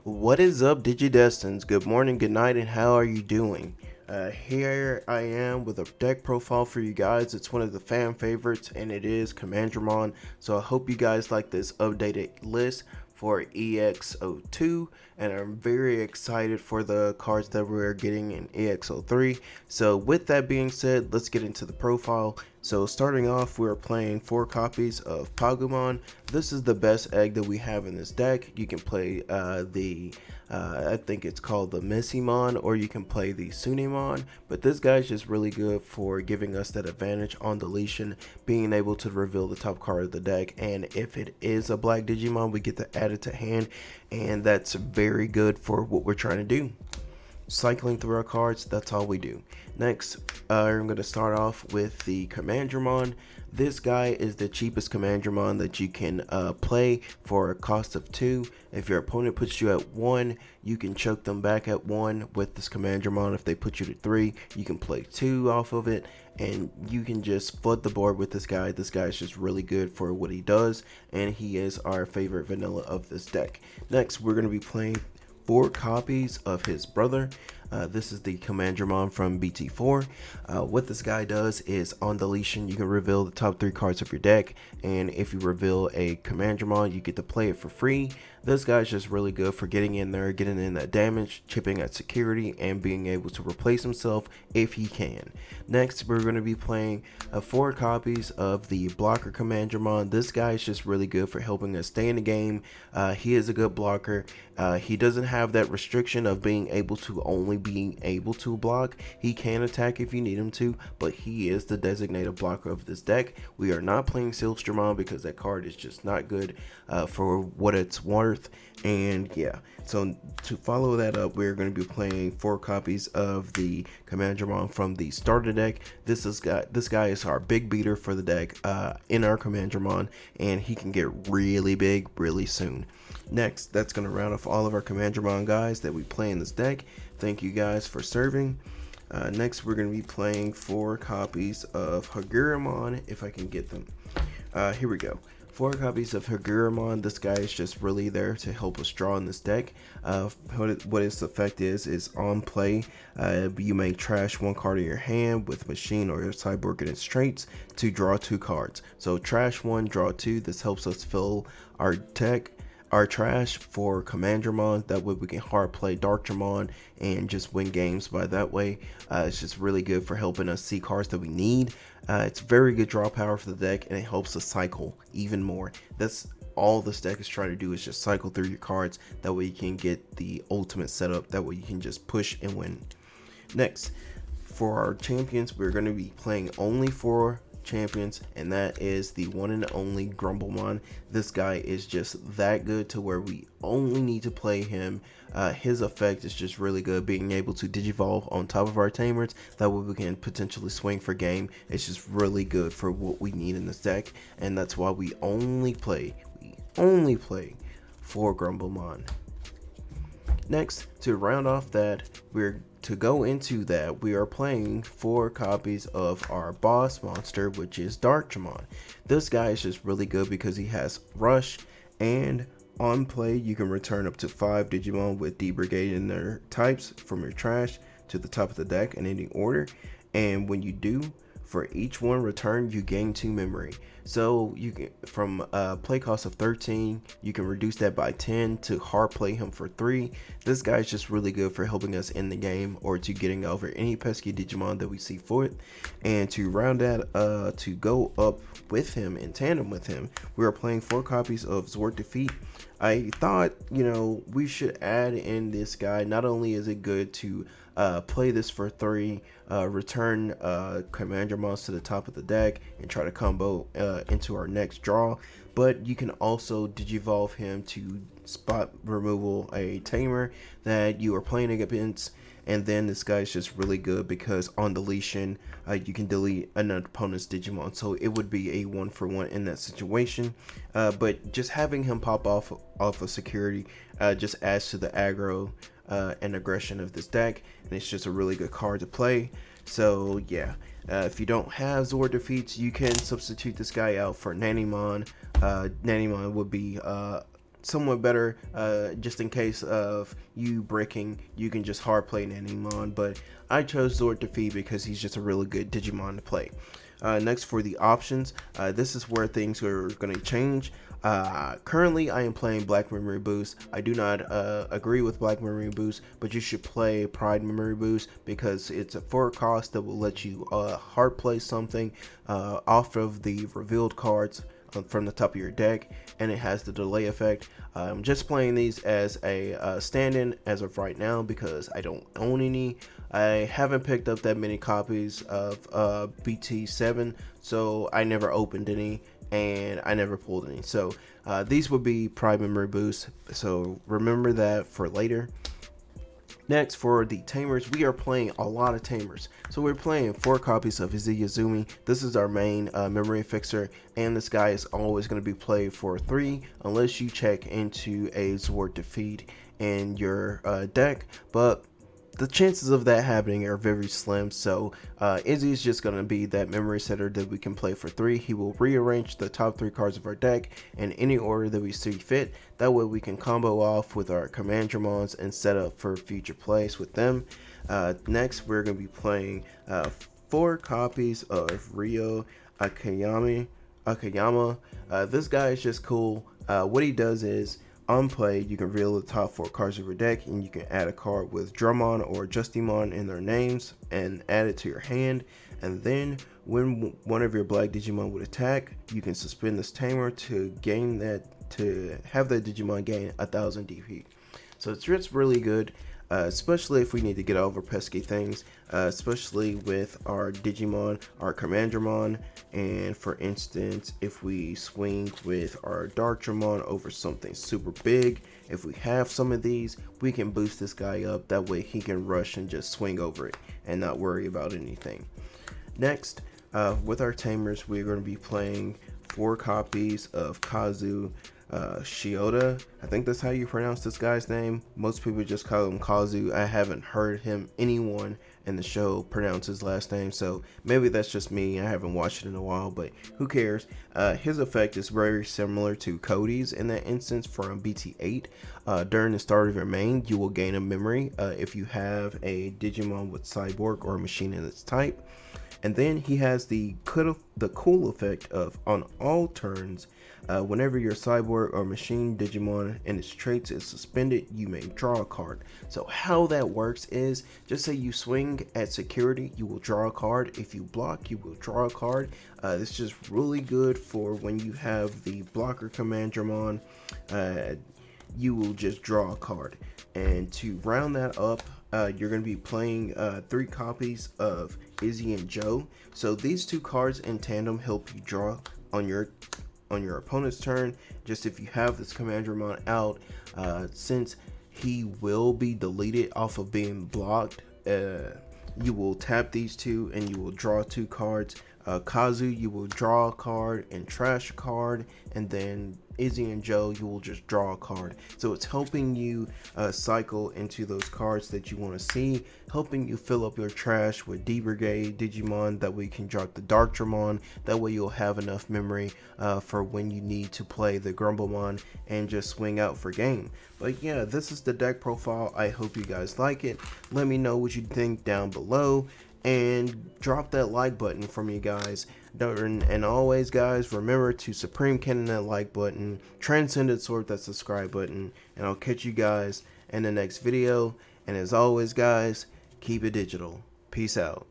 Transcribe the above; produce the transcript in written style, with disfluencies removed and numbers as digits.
What is up, Digidestins? Good morning, good night, and how are you doing? Here I am with a deck profile for you guys. It's one of the fan favorites, and it is Commandramon. So I hope you guys like this updated list for EX02, and I'm very excited for the cards that we're getting in EX03. So with that being said, let's get into the profile. So starting off, we're playing 4 copies of Hagurmon. This is the best egg that we have in this deck. You can play I think it's called the Messimon, or you can play the Sunimon, but this guy's just really good for giving us that advantage on deletion, being able to reveal the top card of the deck, and if it is a black Digimon, we get to add it to hand, and that's very good for what we're trying to do. Cycling through our cards, that's all we do. Next, I'm going to start off with the Commandramon. This guy is the cheapest Commandramon that you can play for a cost of 2. If your opponent puts you at 1, you can choke them back at 1 with this Commandramon. If they put you to 3, you can play 2 off of it, and you can just flood the board with this guy. This guy is just really good for what he does, and he is our favorite vanilla of this deck. Next, we're going to be playing 4 copies of his brother. This is the Commandramon from BT4. What this guy does is on deletion, you can reveal the top 3 cards of your deck, and if you reveal a Commandramon, you get to play it for free. This guy's just really good for getting in there, getting in that damage, chipping at security, and being able to replace himself if he can. Next, we're going to be playing 4 copies of the blocker Commandramon. This guy is just really good for helping us stay in the game. He is a good blocker. He doesn't have that restriction of being able to block. He can attack if you need him to, but he is the designated blocker of this deck. We are not playing Silstramon because that card is just not good for what it's worth. And yeah, so to follow that up, we're going to be playing 4 copies of the Commandramon from the starter deck. This guy is our big beater for the deck in our Commandramon, and he can get really big really soon. Next, that's going to round off all of our Commandramon guys that we play in this deck. Thank you guys for serving. Next, we're going to be playing 4 copies of Hagurmon, if I can get them. Here we go. 4 copies of Hagurmon. This guy is just really there to help us draw in this deck. What its effect is on play, you may trash 1 card in your hand with machine or your sideboard and its traits to draw 2 cards. So trash 1, draw 2. This helps us fill our trash for Commandramon. That way we can hard play Darkdramon and just win games by that way. It's just really good for helping us see cards that we need. It's very good draw power for the deck, and it helps us cycle even more. That's all this deck is trying to do, is just cycle through your cards. That way you can get the ultimate setup. That way you can just push and win. Next, for our champions, we're going to be playing only 4 champions, and that is the one and only Grumblemon. This guy is just that good to where we only need to play him. His effect is just really good, being able to digivolve on top of our Tamers. That way we can potentially swing for game. It's just really good for what we need in this deck, and that's why we only play 4 Grumblemon. Next, to round off that, we are playing 4 copies of our boss monster, which is Darkdramon. This guy is just really good because he has rush, and on play you can return up to 5 Digimon with D-Brigade in their types from your trash to the top of the deck in any order, and when you do, for each one return, you gain 2 memory. So you can, from play cost of 13, you can reduce that by 10 to hard play him for 3. This guy is just really good for helping us in the game, or to getting over any pesky Digimon that we see for it. And to round that, to go up with him, in tandem with him, we are playing 4 copies of Zwarts Defeat. I thought, we should add in this guy. Not only is it good to play this for 3, return Commandramon to the top of the deck and try to combo into our next draw, but you can also digivolve him to spot removal a Tamer that you are playing against. And then this guy is just really good because on deletion, you can delete an opponent's Digimon, so it would be a 1-for-1 in that situation. But just having him pop off of security just adds to the aggro and aggression of this deck, and it's just a really good card to play. So yeah, if you don't have Zwarts defeats, you can substitute this guy out for Nanimon. Nanimon would be somewhat better, just in case of you breaking. You can just hard play Nanimon, but I chose Zwart Defeat because he's just a really good Digimon to play. Next, for the options, this is where things are going to change. Currently, I am playing Black Memory Boost. I do not agree with Black Memory Boost, but you should play Pride Memory Boost because it's a 4 cost that will let you hard play something off of the revealed cards from the top of your deck, and it has the delay effect. I'm just playing these as a stand-in as of right now because I don't own any. I haven't picked up that many copies of BT7, so I never opened any and I never pulled any. So these would be Pride Memory Boost, so remember that for later. Next, for the Tamers, we are playing a lot of Tamers. So we're playing 4 copies of Izuyazumi. This is our main memory fixer, and this guy is always going to be played for 3 unless you check into a Zwart Defeat in your deck. But the chances of that happening are very slim, so Izzy is just going to be that memory setter that we can play for 3. He will rearrange the top 3 cards of our deck in any order that we see fit. That way we can combo off with our Commandramons and set up for future plays with them. Next, we're going to be playing 4 copies of Ryo Akayama. This guy is just cool. What he does is, on play, you can reveal the top 4 cards of your deck, and you can add a card with Drummon or Justimon in their names and add it to your hand. And then when one of your black Digimon would attack, you can suspend this Tamer to have that Digimon gain 1000 DP. So it's just really good. Especially if we need to get over pesky things, especially with our Digimon, our Commandramon, and for instance, if we swing with our Darkdramon over something super big, if we have some of these, we can boost this guy up. That way he can rush and just swing over it and not worry about anything. Next, with our Tamers, we're going to be playing 4 copies of Kazu Shioda. I think that's how you pronounce this guy's name. Most people just call him Kazu. I haven't heard anyone in the show pronounce his last name, so maybe that's just me. I haven't watched it in a while, but who cares? His effect is very similar to Cody's in that instance from BT8. During the start of your main, you will gain a memory if you have a Digimon with Cyborg or machine in its type. And then he has the cool effect of, on all turns, whenever your cyborg or machine Digimon and its traits is suspended, you may draw a card. So how that works is, just say you swing at security, you will draw a card. If you block, you will draw a card. This is just really good for when you have the blocker Commandramon. You will just draw a card. And to round that up, you're going to be playing 3 copies of Izzy and Joe. So these 2 cards in tandem help you draw on your opponent's turn. Just if you have this Commandramon out, since he will be deleted off of being blocked, you will tap these 2 and you will draw 2 cards. Kazu, you will draw a card and trash a card, and then Izzy and Joe, you will just draw a card. So it's helping you cycle into those cards that you want to see, helping you fill up your trash with D-Brigade Digimon. That way you can drop the Darkdramon. That way you'll have enough memory for when you need to play the Grumblemon and just swing out for game. But yeah, this is the deck profile. I hope you guys like it. Let me know what you think down below, and drop that like button from you guys. And always, guys, remember to Supreme Cannon that like button, Transcendent Sword that subscribe button, and I'll catch you guys in the next video. And as always, guys, keep it digital. Peace out.